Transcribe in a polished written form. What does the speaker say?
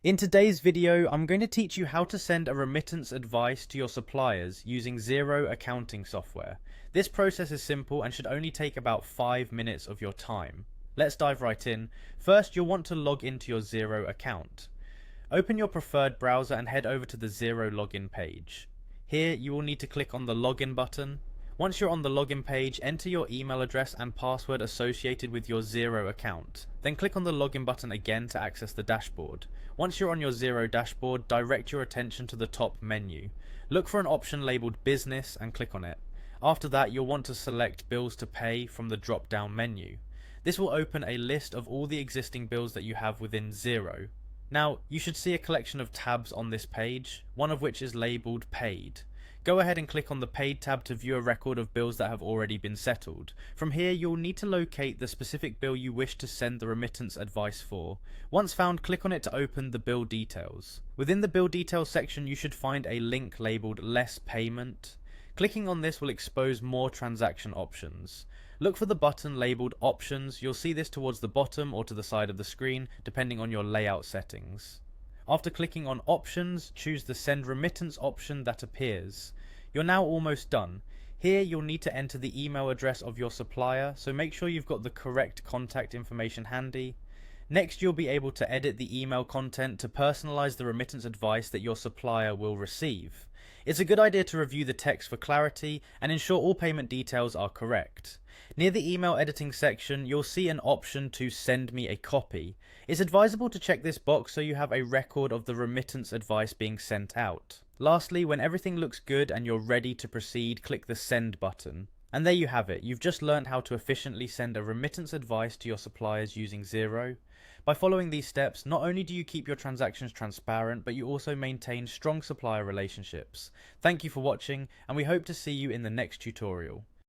In today's video, I'm going to teach you how to send a remittance advice to your suppliers using Xero accounting software. This process is simple and should only take about 5 minutes of your time. Let's dive right in. First, you'll want to log into your Xero account. Open your preferred browser and head over to the Xero login page. Here, you will need to click on the login button. Once you're on the login page, enter your email address and password associated with your Xero account. Then click on the login button again to access the dashboard. Once you're on your Xero dashboard, direct your attention to the top menu. Look for an option labeled Business and click on it. After that, you'll want to select Bills to Pay from the drop-down menu. This will open a list of all the existing bills that you have within Xero. Now, you should see a collection of tabs on this page, one of which is labeled Paid. Go ahead and click on the Paid tab to view a record of bills that have already been settled. From here, you'll need to locate the specific bill you wish to send the remittance advice for. Once found, click on it to open the bill details. Within the bill details section, you should find a link labeled Less Payment. Clicking on this will expose more transaction options. Look for the button labeled Options. You'll see this towards the bottom or to the side of the screen, depending on your layout settings. After clicking on Options, choose the Send Remittance option that appears. You're now almost done. Here you'll need to enter the email address of your supplier, so make sure you've got the correct contact information handy. Next, you'll be able to edit the email content to personalize the remittance advice that your supplier will receive. It's a good idea to review the text for clarity and ensure all payment details are correct. Near the email editing section, you'll see an option to send me a copy. It's advisable to check this box so you have a record of the remittance advice being sent out. Lastly, when everything looks good and you're ready to proceed, click the send button. And there you have it. You've just learned how to efficiently send a remittance advice to your suppliers using Xero. By following these steps, not only do you keep your transactions transparent, but you also maintain strong supplier relationships. Thank you for watching, and we hope to see you in the next tutorial.